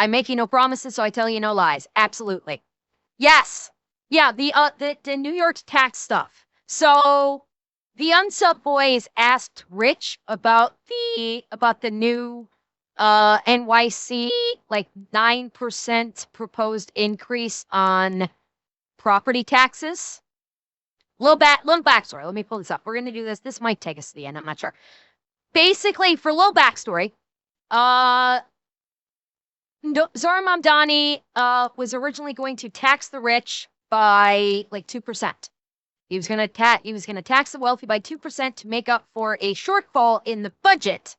I'm making no promises, so I tell you no lies. Absolutely. Yes. Yeah, the New York tax stuff. So the Unsub Boys asked Rich about the new NYC like 9% proposed increase on property taxes. Little backstory. Let me pull this up. We're gonna do this. This might take us to the end. I'm not sure. Basically, for a little backstory, Zohar Mamdani was originally going to tax the rich by like 2%. He was gonna tax the wealthy by 2% to make up for a shortfall in the budget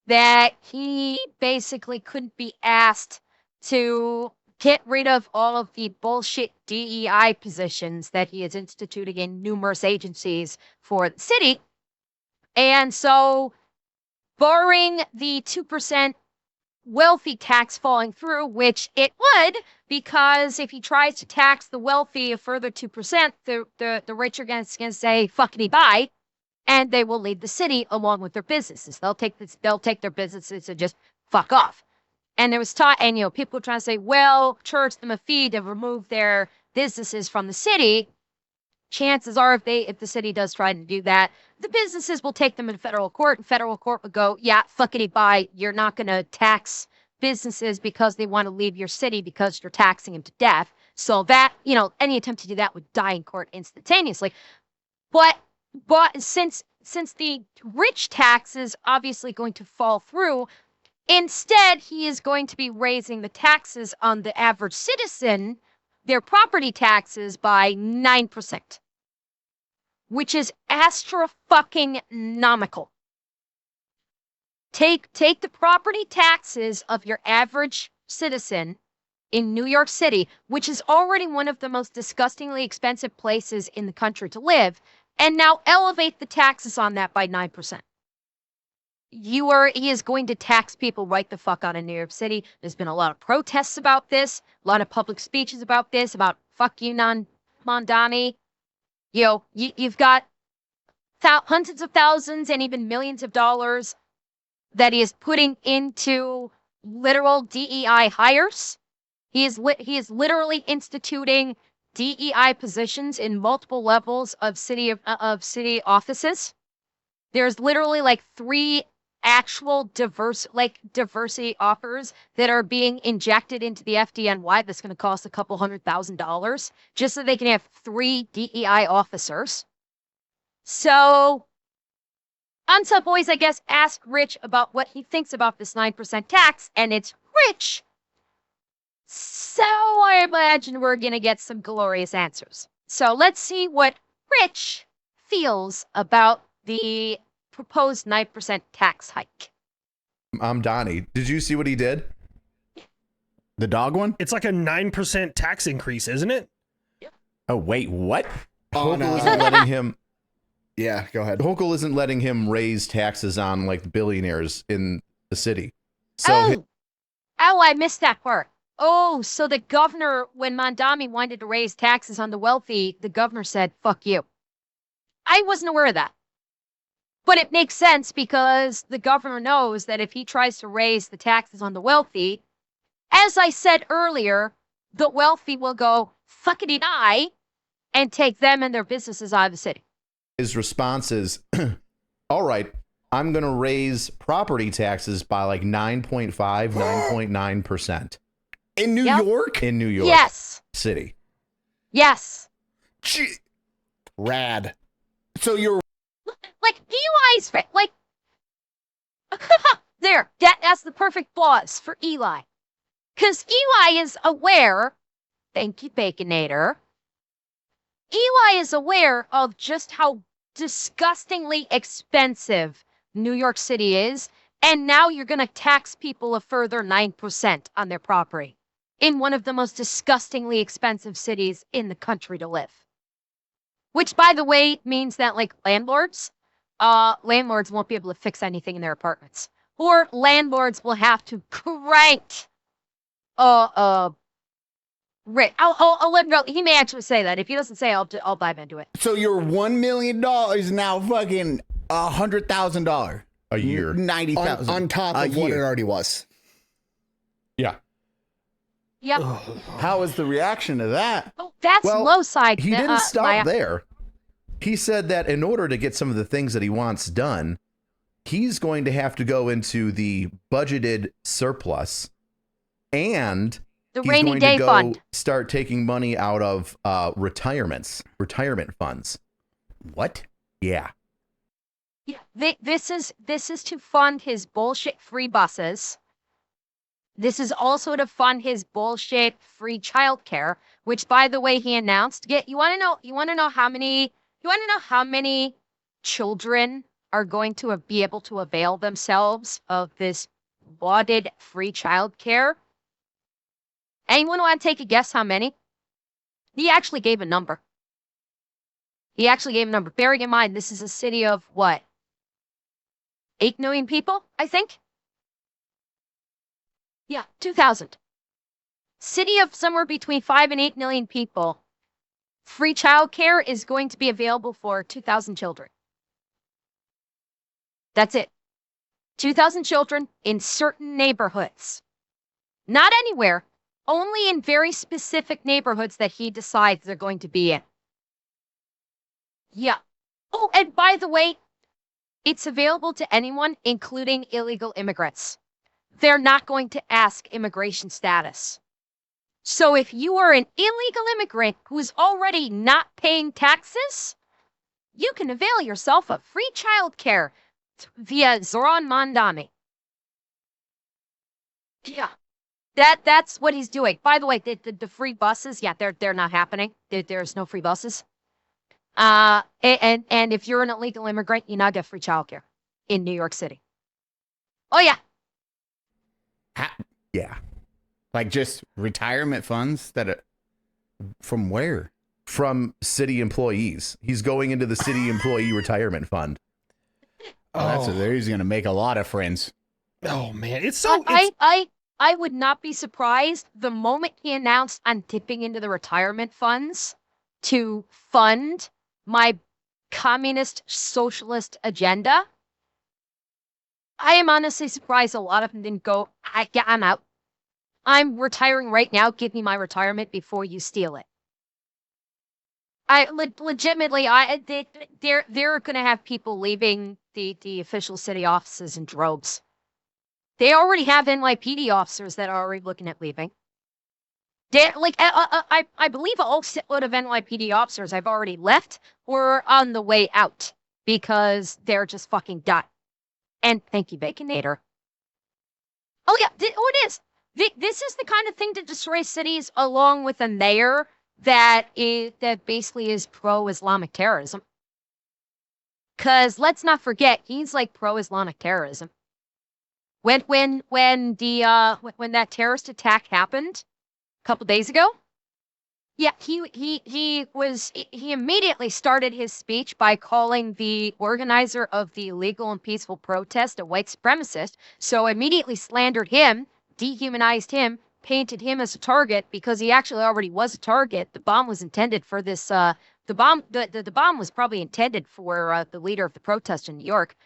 that he basically couldn't be asked to get rid of all of the bullshit DEI positions that he is instituting in numerous agencies for the city. And so, barring the 2% wealthy tax falling through, which it would, because if he tries to tax the wealthy a further 2%, the rich are going to say, fuckity bye, and they will leave the city along with their businesses. They'll take their businesses and just fuck off. And there was people were trying to say, well, church, the Mafid have removed their businesses from the city. Chances are, if the city does try to do that, the businesses will take them in federal court, and federal court would go, yeah, fuckity bye. You're not going to tax businesses because they want to leave your city because you're taxing them to death. So that, any attempt to do that would die in court instantaneously. But since the rich tax is obviously going to fall through, instead he is going to be raising the taxes on the average citizen, their property taxes, by 9%, which is astronomical. Take the property taxes of your average citizen in New York City, which is already one of the most disgustingly expensive places in the country to live, and now elevate the taxes on that by 9%. He is going to tax people right the fuck out of New York City. There's been a lot of protests about this, a lot of public speeches about this, about fuck you, Mamdani. You've got hundreds of thousands and even millions of dollars that he is putting into literal DEI hires. He is literally instituting DEI positions in multiple levels of city offices. There's literally like 3 actual diversity offers that are being injected into the FDNY that's going to cost a couple $100,000 just so they can have 3 DEI officers. So, Unsub Boys, I guess, asked Rich about what he thinks about this 9% tax, and it's Rich. So I imagine we're going to get some glorious answers. So let's see what Rich feels about the proposed 9% tax hike. I'm Donnie. Did you see what he did? The dog one? It's like a 9% tax increase, isn't it? Yep. Oh, wait, what? Hochul isn't letting him. Yeah, go ahead. Hochul isn't letting him raise taxes on like billionaires in the city. So I missed that part. Oh, so the governor, when Mamdani wanted to raise taxes on the wealthy, the governor said, fuck you. I wasn't aware of that. But it makes sense because the governor knows that if he tries to raise the taxes on the wealthy, as I said earlier, the wealthy will go fuckity die and take them and their businesses out of the city. his response is, all right, I'm going to raise property taxes by like 9.5, 9.9%. In New York? In New York Yes. City. Yes. Gee. Rad. So you're like Eli's like there. That's the perfect pause for Eli. Because Eli is aware, thank you, Baconator. Eli is aware of just how disgustingly expensive New York City is, and now you're going to tax people a further 9% on their property in one of the most disgustingly expensive cities in the country to live. Which, by the way, means that, like, landlords won't be able to fix anything in their apartments. Or landlords will have to crank Rick. I'll let him go. He may actually say that. If he doesn't say, I'll dive into it. So your $1 million now fucking $100,000 a year, 90,000 on top of what it already was. Yeah. Yep. How was the reaction to that? Oh, that's Well, low side. He didn't stop Maya. there. He said that in order to get some of the things that he wants done, he's going to have to go into the budgeted surplus, and The he's rainy going day to go fund. start taking money out of retirement funds. What? Yeah. Yeah, this is to fund his bullshit free buses. This is also to fund his bullshit free childcare, which, by the way, he announced. You want to know? You want to know how many? You want to know how many children are going to be able to avail themselves of this lauded free childcare? Anyone want to take a guess how many? He actually gave a number. Bearing in mind, this is a city of what? 8 million people, I think? Yeah, 2,000. City of somewhere between 5 and 8 million people. Free childcare is going to be available for 2,000 children. That's it. 2,000 children in certain neighborhoods. Not anywhere, only in very specific neighborhoods that he decides they're going to be in. Yeah. Oh, and by the way, it's available to anyone, including illegal immigrants. They're not going to ask immigration status. So if you are an illegal immigrant who is already not paying taxes, you can avail yourself of free childcare via Zoran Mandami. Yeah. That's what he's doing. By the way, the free buses, yeah, they're not happening. There's no free buses. And if you're an illegal immigrant, you now get free childcare in New York City. Oh yeah. Yeah. Like just retirement funds from where? From city employees. He's going into the city employee retirement fund. Oh, there he's going to make a lot of friends. Oh man, it's so. I would not be surprised the moment he announced I'm dipping into the retirement funds to fund my communist socialist agenda. I am honestly surprised a lot of them didn't go, I'm out. I'm retiring right now. Give me my retirement before you steal it. Legitimately, they're going to have people leaving the official city offices in droves. They already have NYPD officers that are already looking at leaving. I believe a whole shitload of NYPD officers have already left or are on the way out because they're just fucking done. And thank you, Baconator. Oh yeah, it is. This is the kind of thing to destroy cities, along with a mayor that basically is pro-Islamic terrorism. Because let's not forget, he's like pro-Islamic terrorism. When that terrorist attack happened a couple days ago, yeah, he immediately started his speech by calling the organizer of the illegal and peaceful protest a white supremacist. So immediately slandered him, dehumanized him, painted him as a target because he actually already was a target. The bomb was intended for this. The bomb was probably intended for the leader of the protest in New York.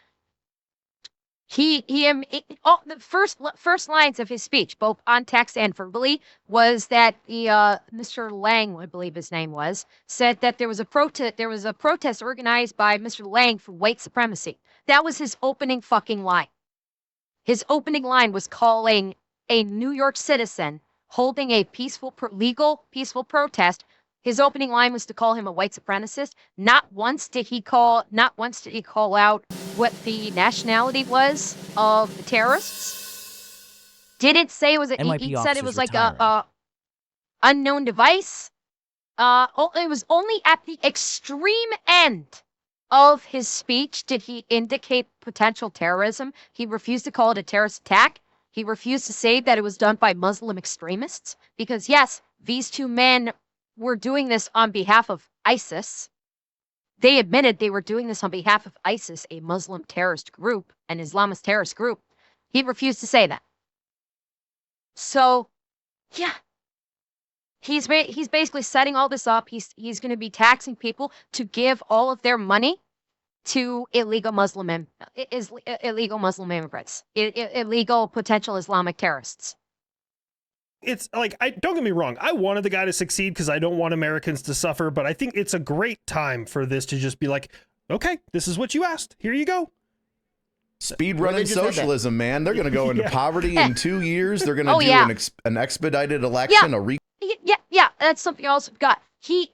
The first lines of his speech, both on text and verbally, was that Mr. Lang, I believe his name was, said that there was a protest organized by Mr. Lang for white supremacy. That was his opening fucking line. His opening line was calling a New York citizen holding a legal peaceful protest. His opening line was to call him a white supremacist. Not once did he call out what the nationality was of the terrorists. Didn't say it was. He said it was like a unknown device. It was only at the extreme end of his speech did he indicate potential terrorism. He refused to call it a terrorist attack. He refused to say that it was done by Muslim extremists because yes, these two men were doing this on behalf of ISIS. They admitted they were doing this on behalf of ISIS, a Muslim terrorist group, an Islamist terrorist group. He refused to say that. So, yeah. He's basically setting all this up. He's going to be taxing people to give all of their money to illegal Muslim immigrants, illegal potential Islamic terrorists. it's like, don't get me wrong. I wanted the guy to succeed because I don't want Americans to suffer, but I think it's a great time for this to just be like, okay, this is what you asked. Here you go. Speed Well, they running just had that. socialism, man. They're going to go into Yeah. poverty in 2 years. They're going to Oh, do yeah. an expedited election, Yeah, that's something I also got. He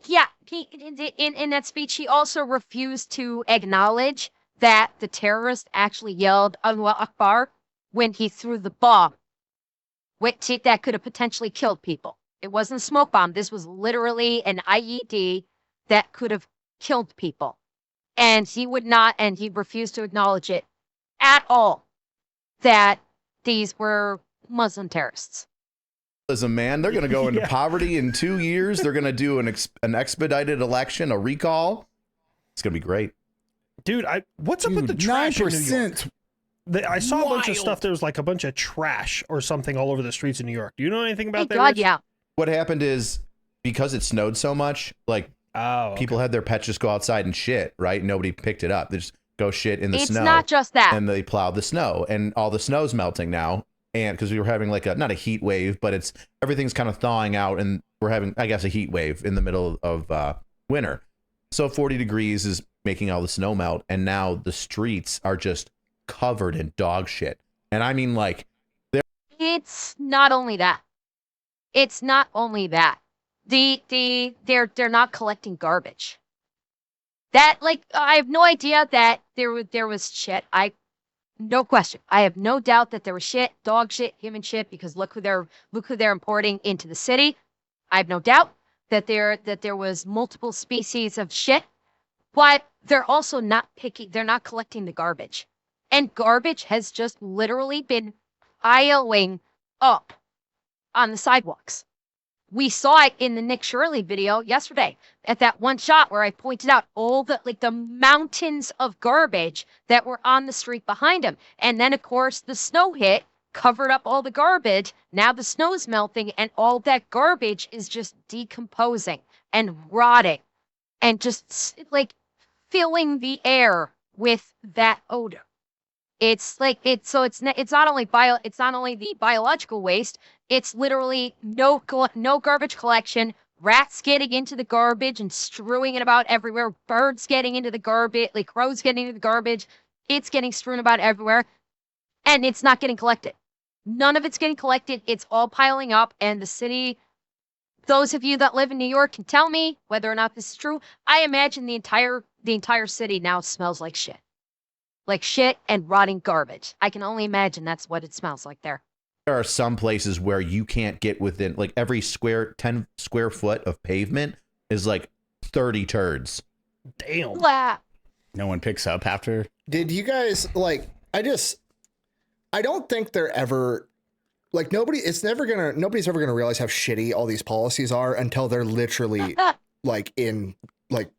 in that speech, he also refused to acknowledge that the terrorist actually yelled "Allah Akbar" when he threw the bomb, which that could have potentially killed people. It wasn't a smoke bomb. This was literally an IED that could have killed people, and he would not, and he refused to acknowledge it at all that these were Muslim terrorists. man. They're going to go into Yeah. poverty in 2 years. They're going to do an expedited election, a recall. It's going to be great. Dude, what's up with the trash in New York? 9%. I saw a bunch of Wild. stuff. There was like a bunch of trash or something all over the streets of New York. Do you know anything about Thank that? God, Rich? yeah. What happened is because it snowed so much, like Oh, okay. people had their pets just go outside and shit, right? Nobody picked it up. They just go shit in the It's snow. not just that. And they plowed the snow, and all the snow's melting now. And because we were having like not a heat wave, but everything's kind of thawing out, and we're having, I guess, a heat wave in the middle of winter. So 40 degrees is making all the snow melt, and now the streets are just covered in dog shit. And I mean, like, It's not only that. It's not only that. They're not collecting garbage. That, like, I have no idea that there was shit. No question. I have no doubt that there was shit, dog shit, human shit, because look who they're importing into the city. I have no doubt that there was multiple species of shit, but they're also not picky. They're not collecting the garbage. And garbage has just literally been piling up on the sidewalks. We saw it in the Nick Shirley video yesterday at that one shot where I pointed out all the mountains of garbage that were on the street behind him. And then, of course, the snow hit, covered up all the garbage. Now the snow's melting, and all that garbage is just decomposing and rotting and just like filling the air with that odor. It's not only the biological waste. It's literally no garbage collection. Rats getting into the garbage and strewing it about everywhere. Birds getting into the garbage, like crows getting into the garbage. It's getting strewn about everywhere, and it's not getting collected. None of it's getting collected. It's all piling up, and the city. Those of you that live in New York can tell me whether or not this is true. I imagine the entire city now smells like shit. Like shit and rotting garbage. I can only imagine that's what it smells like there. there are some places where you can't get within, like, every 10 square foot of pavement is like 30 turds. Damn. Blah. No one picks up after. Did you guys like? I don't think they're ever like nobody's ever gonna realize how shitty all these policies are until they're literally like in like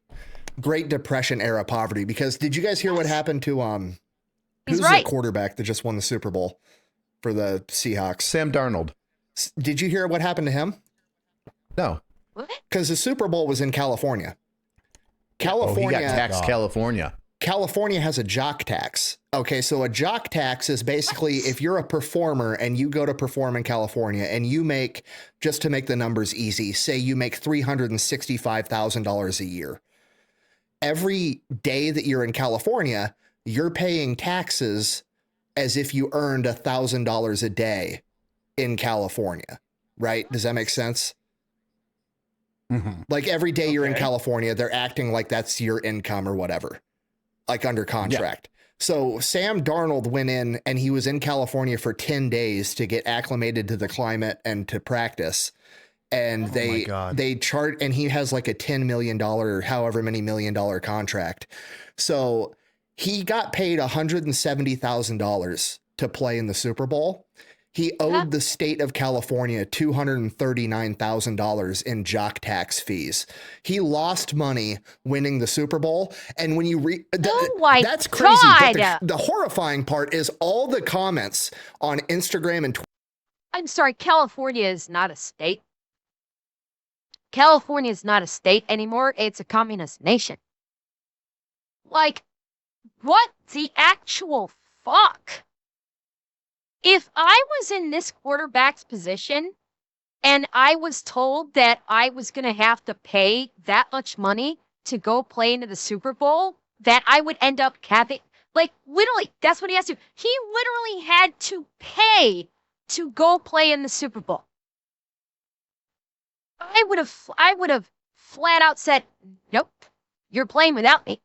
Great Depression era poverty. Because did you guys hear what happened to He's who's right. the quarterback that just won the Super Bowl for the Seahawks? Sam Darnold. Did you hear what happened to him? No. What? Because the Super Bowl was in California. Oh, he California, got taxed California. California has a jock tax. Okay, so a jock tax is basically if you're a performer and you go to perform in California and you make, just to make the numbers easy, say you make $365,000 a year. Every day that you're in California, you're paying taxes as if you earned $1,000 a day in California, right? Does that make sense? Mm-hmm. Like every day you're in Okay. California, they're acting like that's your income or whatever, like under contract. So Sam Darnold went in and he was in California for 10 days to get acclimated to the climate and to practice. And they chart, and he has like a $10 million, however many $1 million contract. So he got paid $170,000 to play in the Super Bowl. He owed the state of California $239,000 in jock tax fees. He lost money winning the Super Bowl. And when you read that's crazy. But God. the horrifying part is all the comments on Instagram and Twitter. I'm sorry, California is not a state. California is not a state anymore. It's a communist nation. Like, what the actual fuck? If I was in this quarterback's position, and I was told that I was going to have to pay that much money to go play into the Super Bowl, that I would end up having, like, literally, that's what he has to do. He literally had to pay to go play in the Super Bowl. I would have flat out said, nope, you're playing without me.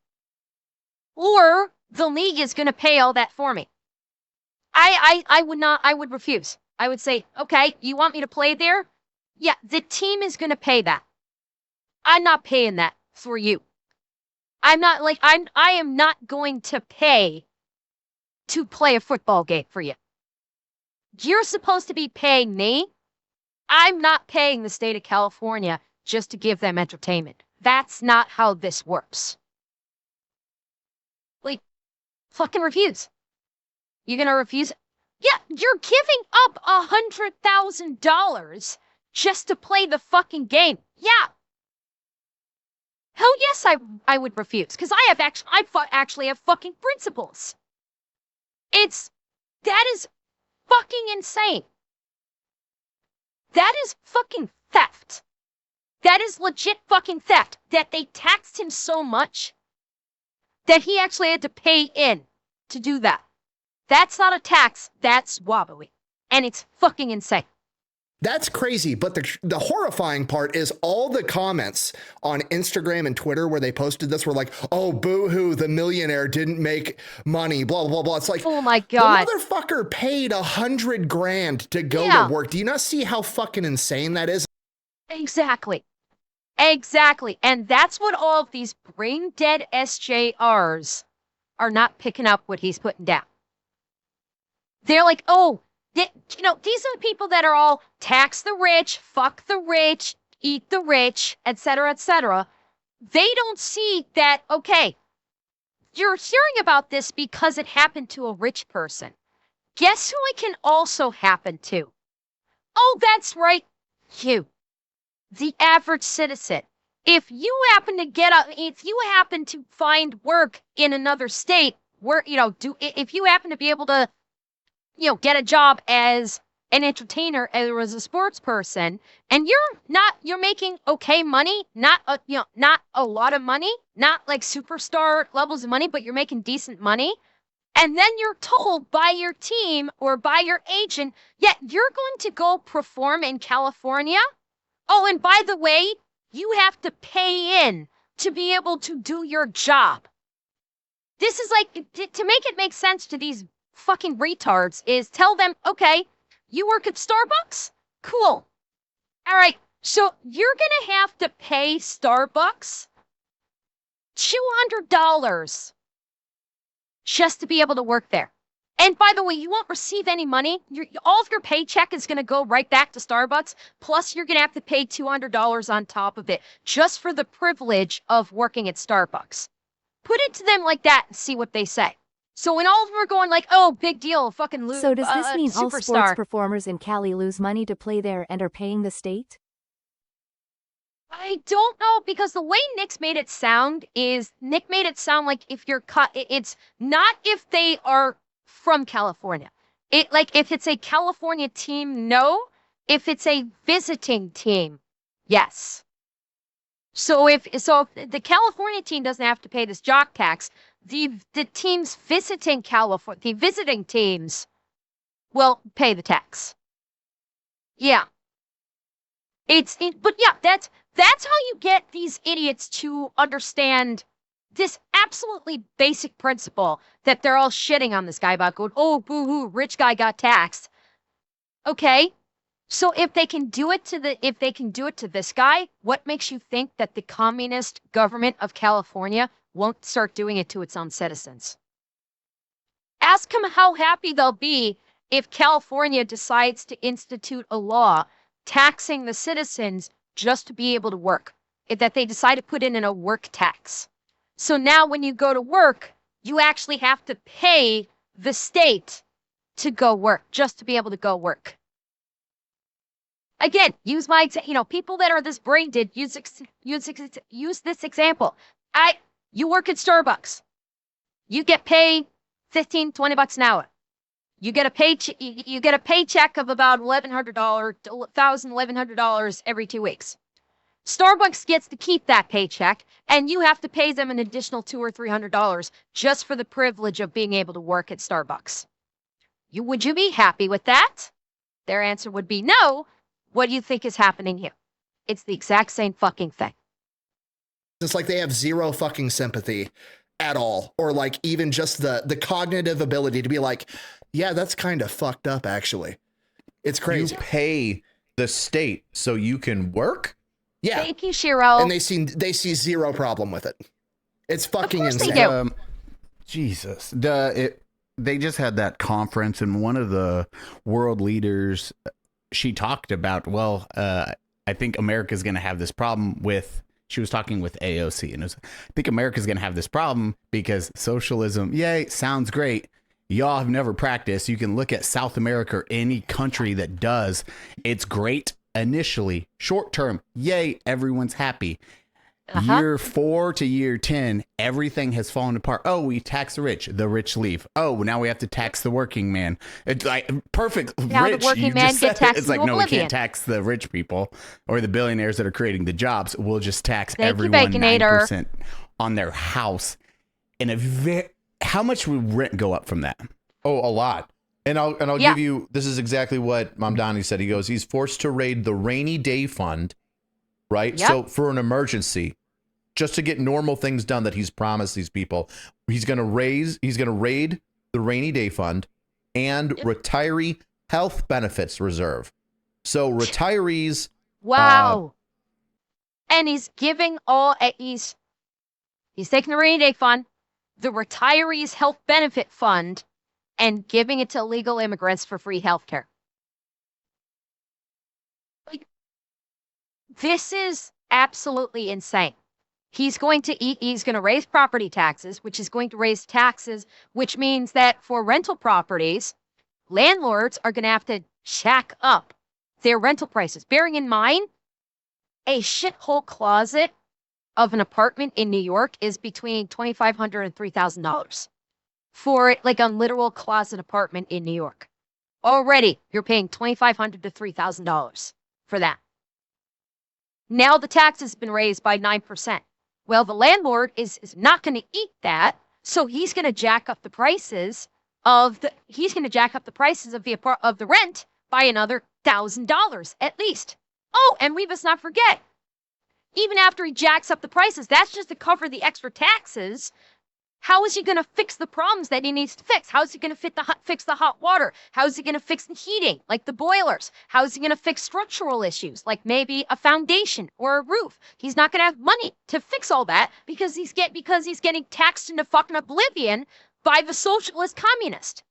Or the league is going to pay all that for me. I would not, I would refuse. I would say, okay, you want me to play there? Yeah, the team is going to pay that. I'm not paying that for you. I am not going to pay to play a football game for you. You're supposed to be paying me. I'm not paying the state of California just to give them entertainment. That's not how this works. Like, fucking refuse. You're gonna refuse? Yeah, you're giving up $100,000 just to play the fucking game. Yeah. Hell yes, I would refuse, because I actually have fucking principles. That is fucking insane. That is fucking theft. That is legit fucking theft. That they taxed him so much that he actually had to pay in to do that. That's not a tax, that's wobbly. And it's fucking insane. That's crazy. But the horrifying part is all the comments on Instagram and Twitter where they posted this were like, oh, boo-hoo, the millionaire didn't make money, blah, blah, blah. It's like, oh my God. The motherfucker paid $100,000 to go to work. Do you not see how fucking insane that is? Exactly. Exactly. And that's what all of these brain dead SJRs are not picking up what he's putting down. They're like, oh, these are the people that are all tax the rich, fuck the rich, eat the rich, etc., etc. They don't see that, okay, you're hearing about this because it happened to a rich person. Guess who it can also happen to? Oh, that's right, you, the average citizen. If you happen to find work in another state, if you happen to be able to get a job as an entertainer or as a sports person, and you're making okay money, not a lot of money, not like superstar levels of money, but you're making decent money. And then you're told by your team or by your agent, yeah, you're going to go perform in California. Oh, and by the way, you have to pay in to be able to do your job. This is like, to make it make sense to these fucking retards, is tell them, okay, you work at Starbucks? Cool. All right, so you're going to have to pay Starbucks $200 just to be able to work there. And by the way, you won't receive any money. All of your paycheck is going to go right back to Starbucks. Plus, you're going to have to pay $200 on top of it just for the privilege of working at Starbucks. Put it to them like that and see what they say. So when all of them are going like, oh, big deal, fucking lose. So does this mean all superstar. sports performers in Cali lose money to play there and are paying the state? I don't know, because the way Nick made it sound like if you're it's not if they are from California. If it's a California team, no. If it's a visiting team, yes. So if the California team doesn't have to pay this jock tax, the teams visiting California, the visiting teams will pay the tax. Yeah. But yeah, that's how you get these idiots to understand this absolutely basic principle that they're all shitting on this guy about going, oh, boo-hoo, rich guy got taxed. Okay, so if they can do it to this guy, what makes you think that the communist government of California won't start doing it to its own citizens? Ask them how happy they'll be if California decides to institute a law taxing the citizens just to be able to work, that they decide to put in a work tax. So now when you go to work, you actually have to pay the state to go work, just to be able to go work. Again, use my, people that are this brain dead, use this example. You work at Starbucks. You get paid $15, $20 an hour. You get a you get a paycheck of about $1,100, $1,100 every 2 weeks. Starbucks gets to keep that paycheck, and you have to pay them an additional $200 or $300 just for the privilege of being able to work at Starbucks. Would you be happy with that? Their answer would be no. What do you think is happening here? It's the exact same fucking thing. It's like they have zero fucking sympathy at all, or like even just the cognitive ability to be like, yeah, that's kind of fucked up, actually. It's crazy. You pay the state so you can work? Yeah. Thank you, Shiro. And they see zero problem with it. It's fucking course they insane. do. Jesus. They just had that conference, and one of the world leaders, she talked about, I think America's going to have this problem with, she was talking with AOC, and it was, I think America's going to have this problem because socialism, yay, sounds great. Y'all have never practiced. You can look at South America or any country that does. It's great initially, short term, yay, everyone's happy. Year 4 to year 10, everything has fallen apart. Oh, we tax the rich leave. Oh, now we have to tax the working man. It's like perfect. Now rich, the working you man just get said it. taxed It's like, into no, we oblivion. can't tax the rich people or the billionaires that are creating the jobs. We'll just tax Thank you, everyone Baconator. 9% on their house. And how much would rent go up from that? Oh, a lot. And I'll Yeah. give you, this is exactly what Mom Donnie said. He goes, he's forced to raid the rainy day fund, right? Yep. So for an emergency, just to get normal things done that he's promised these people, he's going to raid the rainy day fund and retiree health benefits reserve. So retirees, Wow. And he's giving he's taking the rainy day fund, the retirees health benefit fund, and giving it to illegal immigrants for free health care. Like, this is absolutely insane. He's going to raise property taxes, which is going to raise taxes, which means that for rental properties, landlords are going to have to jack up their rental prices. Bearing in mind, a shithole closet of an apartment in New York is between $2,500 and $3,000 for like a literal closet apartment in New York. Already, you're paying $2,500 to $3,000 for that. Now the tax has been raised by 9%. Well, the landlord is not going to eat that, so he's going to jack up the prices of the rent by another $1,000 at least. Oh, and we must not forget, even after he jacks up the prices, that's just to cover the extra taxes. How is he going to fix the problems that he needs to fix? How is he going to fix the hot water? How is he going to fix the heating, like the boilers? How is he going to fix structural issues, like maybe a foundation or a roof? He's not going to have money to fix all that because he's getting taxed into fucking oblivion by the socialist communist.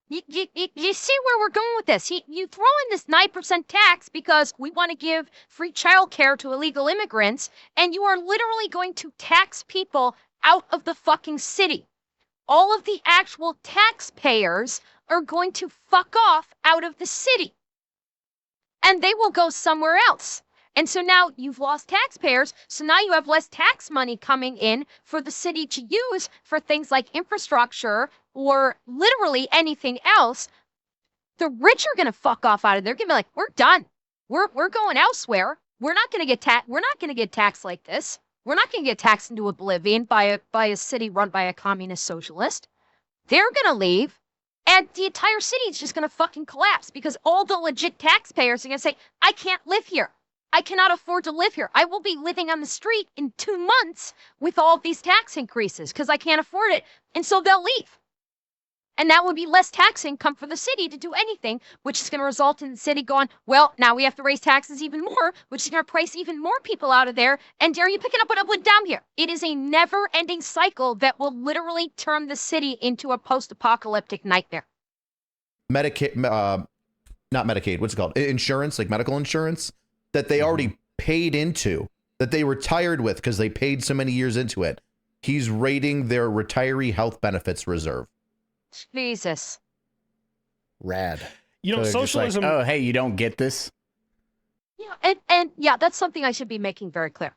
You see where we're going with this? You throw in this 9% tax because we want to give free childcare to illegal immigrants, and you are literally going to tax people out of the fucking city. All of the actual taxpayers are going to fuck off out of the city. And they will go somewhere else. And so now you've lost taxpayers, so now you have less tax money coming in for the city to use for things like infrastructure or literally anything else. The rich are going to fuck off out of there. They're going to be like, we're done. We're going elsewhere. We're not going to get taxed like this. We're not going to get taxed into oblivion by a city run by a communist socialist. They're going to leave, and the entire city is just going to fucking collapse because all the legit taxpayers are going to say, I can't live here. I cannot afford to live here. I will be living on the street in 2 months with all of these tax increases because I can't afford it. And so they'll leave. And that would be less tax income for the city to do anything, which is going to result in the city going, well, now we have to raise taxes even more, which is going to price even more people out of there. And are you picking up what I put down here? It is a never-ending cycle that will literally turn the city into a post-apocalyptic nightmare. Medicaid, not Medicaid, what's it called? Insurance, like medical insurance that they already paid into, that they retired with because they paid so many years into it. He's raiding their retiree health benefits reserve. Jesus. Rad. You know, So they're just like, socialism. oh, hey, you don't get this? Yeah, and yeah, that's something I should be making very clear.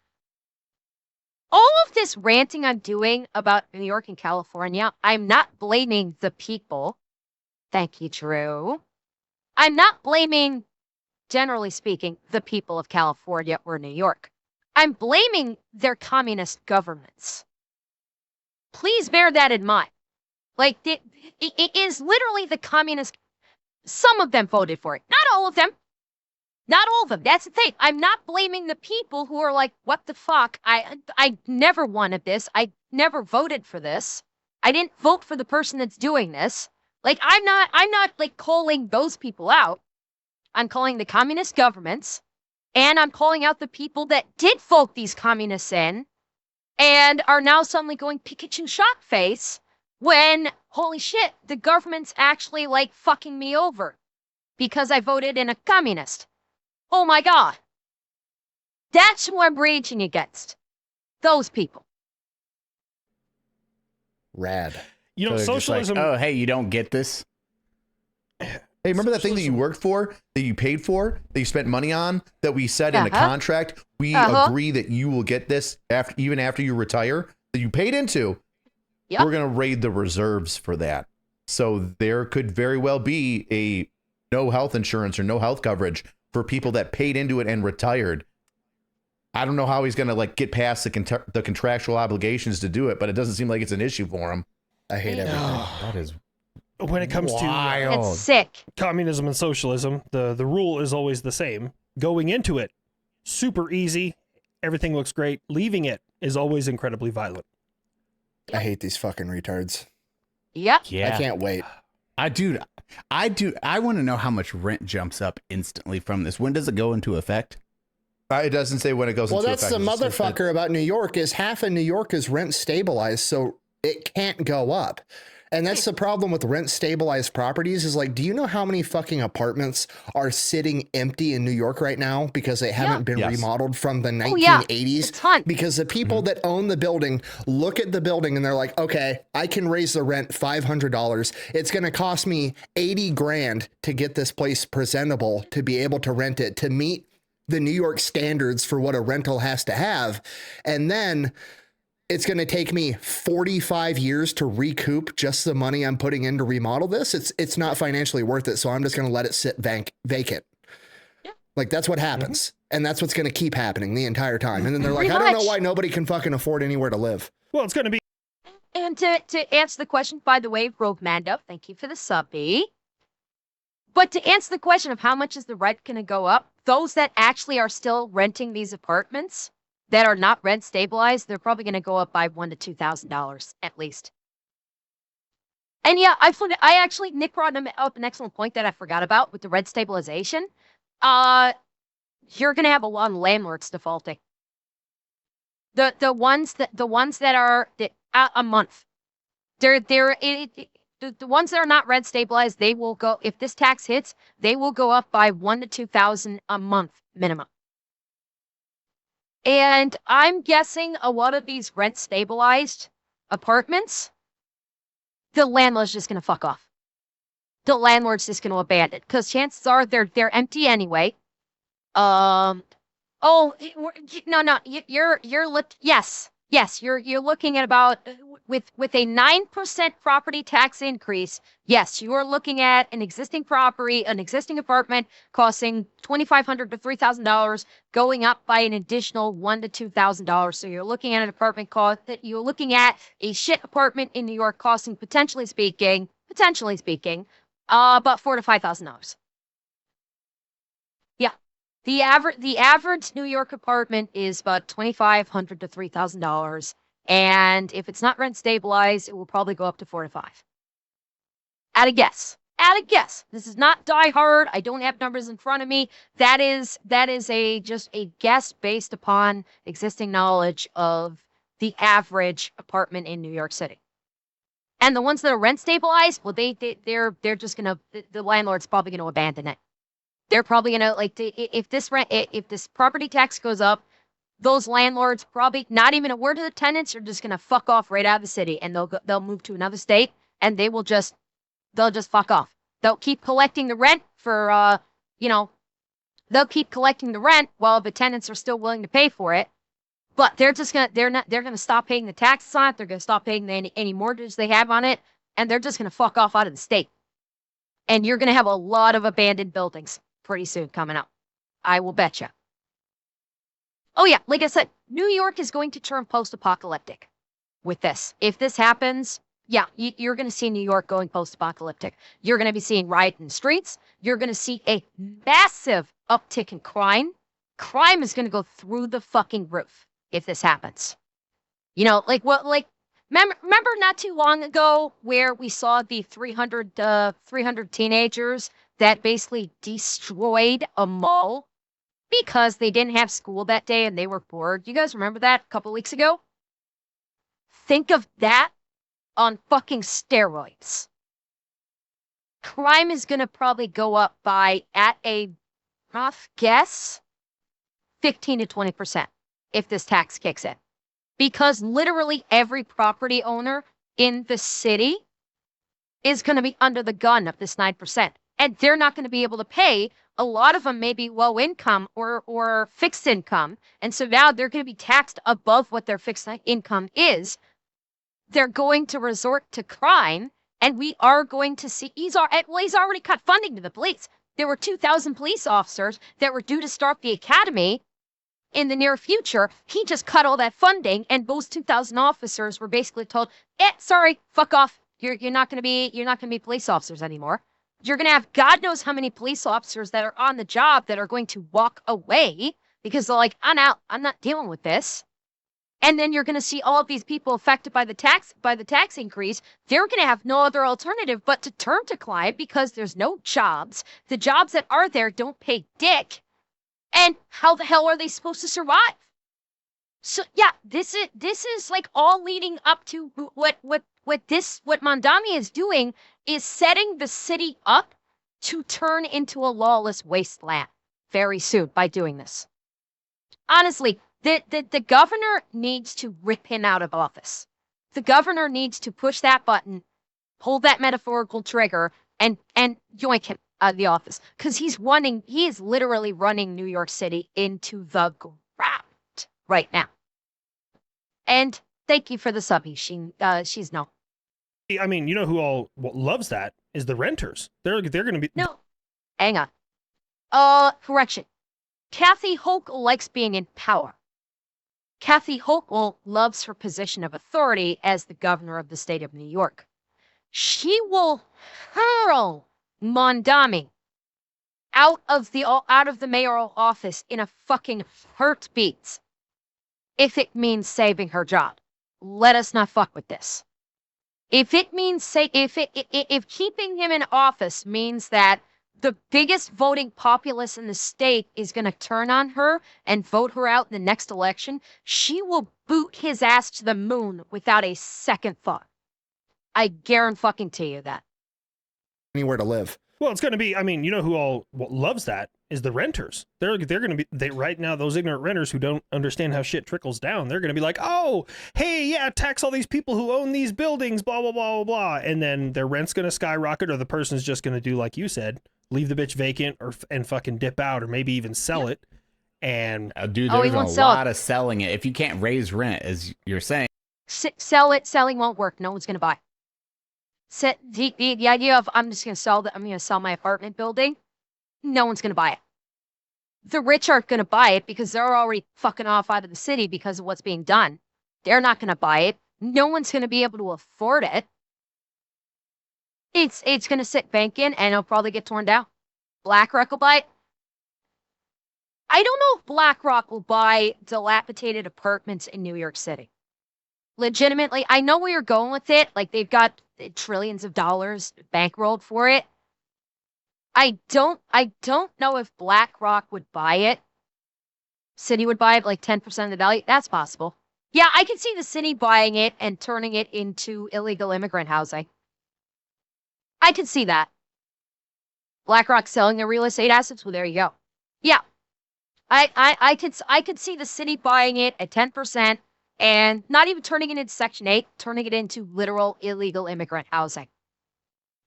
All of this ranting I'm doing about New York and California, I'm not blaming the people. Thank you, Drew. I'm not blaming, generally speaking, the people of California or New York. I'm blaming their communist governments. Please bear that in mind. Like, it is literally the communist. Some of them voted for it. Not all of them. Not all of them. That's the thing. I'm not blaming the people who are like, what the fuck? I never wanted this. I never voted for this. I didn't vote for the person that's doing this. Like, I'm not like calling those people out. I'm calling the communist governments, and I'm calling out the people that did vote these communists in and are now suddenly going Pikachu shock face when, holy shit, the government's actually like fucking me over because I voted in a communist. Oh my God. That's who I'm raging against. Those people. Rad. You know, So they're just like, socialism. oh, hey, you don't get this. Hey, remember that thing that you worked for, that you paid for, that you spent money on, that we said in the contract, we agree that you will get this even after you retire, that you paid into? Yep. We're going to raid the reserves for that. So there could very well be a no health insurance or no health coverage for people that paid into it and retired. I don't know how he's going to like get past the contractual obligations to do it, but it doesn't seem like it's an issue for him. I hate everything. That is When it comes to It's sick. communism and socialism, the rule is always the same. Going into it, super easy. Everything looks great. Leaving it is always incredibly violent. I hate these fucking retards. Yep. yeah. I can't wait. I want to know how much rent jumps up instantly from this. When does it go into effect? It doesn't say when it goes Well, into that's effect. the motherfucker about New York is half of New York is rent stabilized, so it can't go up. And that's the problem with rent stabilized properties is like, do you know how many fucking apartments are sitting empty in New York right now because they haven't been Yes. remodeled from the 1980s? Yeah. A ton. Because the people that own the building look at the building and they're like, okay, I can raise the rent $500. It's going to cost me 80 grand to get this place presentable, to be able to rent it, to meet the New York standards for what a rental has to have. And then it's going to take me 45 years to recoup just the money I'm putting in to remodel this. It's not financially worth it. So I'm just going to let it sit vacant. Yeah. Like that's what happens. And that's what's going to keep happening the entire time. And then they're like, Pretty I don't know much. why nobody can fucking afford anywhere to live. Well, it's going to be And to answer the question, by the way, Rogue Mando, thank you for the subby. But to answer the question of how much is the rent going to go up, those that actually are still renting these apartments that are not rent stabilized, they're probably going to go up by $1,000 to $2,000 at least. And yeah, I actually, Nick brought up an excellent point that I forgot about with the rent stabilization. You're going to have a lot of landlords defaulting. The ones that are a month, the ones that are not rent stabilized, they will go, if this tax hits, they will go up by $1,000 to $2,000 a month minimum. And I'm guessing a lot of these rent stabilized apartments, the landlord's just gonna fuck off. The landlord's just gonna abandon because chances are they're empty anyway. Oh no, yes, you're looking at about with a 9% property tax increase. Yes, you are looking at an existing apartment costing $2,500 to $3,000, going up by an additional $1,000 to $2,000. So you're looking at an apartment cost that you're looking at a shit apartment in New York costing potentially speaking, about $4,000 to $5,000. Yeah. The average New York apartment is about $2,500 to $3,000, and if it's not rent stabilized, it will probably go up to $4,000 to $5,000. At a guess. This is not Die Hard. I don't have numbers in front of me. That is just a guess based upon existing knowledge of the average apartment in New York City. And the ones that are rent stabilized, well, they're just gonna, the landlord's probably gonna abandon it. They're probably gonna if this property tax goes up, those landlords probably not even a word to the tenants are just gonna fuck off right out of the city, and they'll move to another state, and they'll just fuck off. They'll keep collecting the rent for they'll keep collecting the rent while the tenants are still willing to pay for it, but they're gonna stop paying the taxes on it. They're gonna stop paying any mortgage they have on it, and they're just gonna fuck off out of the state. And you're going to have a lot of abandoned buildings pretty soon coming up. I will bet you. Oh, yeah. Like I said, New York is going to turn post-apocalyptic with this. If this happens, yeah, you're going to see New York going post-apocalyptic. You're going to be seeing riot in the streets. You're going to see a massive uptick in crime. Crime is going to go through the fucking roof if this happens. You know, like what, like, remember not too long ago where we saw the 300 teenagers that basically destroyed a mall because they didn't have school that day and they were bored? You guys remember that a couple weeks ago? Think of that on fucking steroids. Crime is going to probably go up by, at a rough guess, 15 to 20% if this tax kicks in. Because literally every property owner in the city is going to be under the gun of this 9%. And they're not going to be able to pay. A lot of them may be low income or fixed income. And so now they're going to be taxed above what their fixed income is. They're going to resort to crime. And we are going to see, he's already cut funding to the police. There were 2,000 police officers that were due to start the academy in the near future. He just cut all that funding, and those 2,000 officers were basically told, sorry, fuck off. You're not gonna be police officers anymore. You're gonna have God knows how many police officers that are on the job that are going to walk away because they're like, I'm out. I'm not dealing with this. And then you're gonna see all of these people affected by the tax increase. They're gonna have no other alternative but to turn to crime because there's no jobs. The jobs that are there don't pay dick. And how the hell are they supposed to survive? So yeah, this is like all leading up to what Mondami is doing is setting the city up to turn into a lawless wasteland very soon by doing this. Honestly, the governor needs to rip him out of office. The governor needs to push that button, pull that metaphorical trigger, and yoink him out of the office, because he is literally running New York City into the ground right now. And thank you for the subby. She's no. I mean, you know who all loves that is the renters. They're going to be No. Hang on. Correction. Kathy Hochul likes being in power. Kathy Hochul loves her position of authority as the governor of the state of New York. She will hurl Mondami out of the mayoral office in a fucking heartbeat if it means saving her job. Let us not fuck with this. If it means if keeping him in office means that the biggest voting populace in the state is going to turn on her and vote her out in the next election, she will boot his ass to the moon without a second thought. I guarantee you that. Anywhere to live. Well, it's going to be, I mean, you know who all loves that is the renters. They're going to be, right now, those ignorant renters who don't understand how shit trickles down, they're going to be like, oh, hey, yeah, tax all these people who own these buildings, blah, blah, blah, blah, blah. And then their rent's going to skyrocket, or the person's just going to do like you said, leave the bitch vacant and fucking dip out, or maybe even sell it. And dude, there's a lot of selling it. If you can't raise rent, as you're saying. Sell it. Selling won't work. No one's going to buy. The idea of I'm going to sell my apartment building, no one's going to buy it. The rich aren't going to buy it because they're already fucking off out of the city because of what's being done. They're not going to buy it. No one's going to be able to afford it. It's going to sit vacant and it'll probably get torn down. BlackRock will buy it. I don't know if BlackRock will buy dilapidated apartments in New York City. Legitimately, I know where you're going with it. Like, they've got trillions of dollars bankrolled for it. I don't know if BlackRock would buy it. City would buy it like 10% of the value. That's possible. Yeah, I can see the city buying it and turning it into illegal immigrant housing. I can see that. BlackRock selling their real estate assets. Well, there you go. Yeah, I could see the city buying it at 10%. And not even turning it into Section 8, turning it into literal illegal immigrant housing.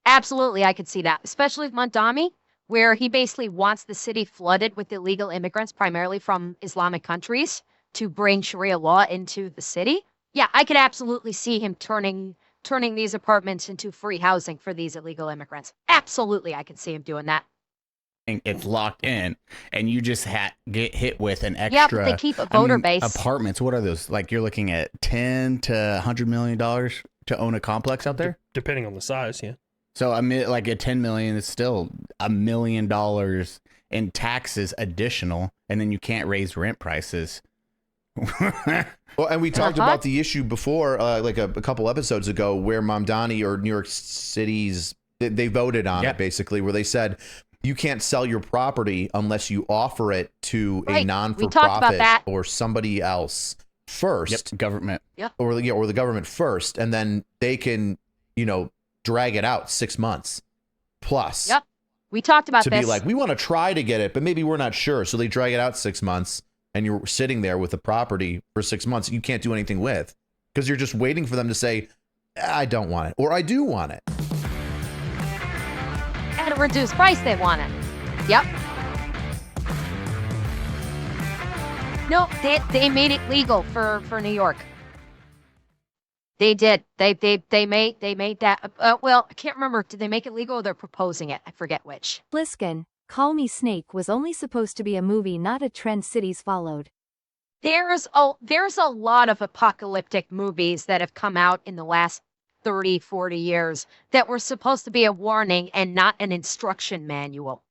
Absolutely, I could see that. Especially with Mondami, where he basically wants the city flooded with illegal immigrants, primarily from Islamic countries, to bring Sharia law into the city. Yeah, I could absolutely see him turning turning these apartments into free housing for these illegal immigrants. Absolutely, I can see him doing that. It's locked in, and you just get hit with an extra. Yeah, but they keep a voter base. Apartments. What are those? Like you're looking at $10 to $100 million to own a complex out there. Depending on the size, yeah. So I mean, like at 10 million, it's still $1 million in taxes additional, and then you can't raise rent prices. Well, and we talked about the issue before, like a couple episodes ago, where Mamdani or New York City's they voted on it basically, where they said you can't sell your property unless you offer it to a non-for-profit or somebody else first. Yep, government. Yeah. Or the government first, and then they can, drag it out 6 months plus. Yep. We talked about to this. be like, we want to try to get it, but maybe we're not sure. So they drag it out 6 months, and you're sitting there with the property for 6 months you can't do anything with, because you're just waiting for them to say, I don't want it, or I do want it. At a reduced price, they want it. Yep. No, they made it legal for New York. They did. They made that. Well, I can't remember. Did they make it legal or they're proposing it? I forget which. Pliskin, Call Me Snake was only supposed to be a movie, not a trend cities followed. There's a lot of apocalyptic movies that have come out in the last 30, 40 years that were supposed to be a warning and not an instruction manual.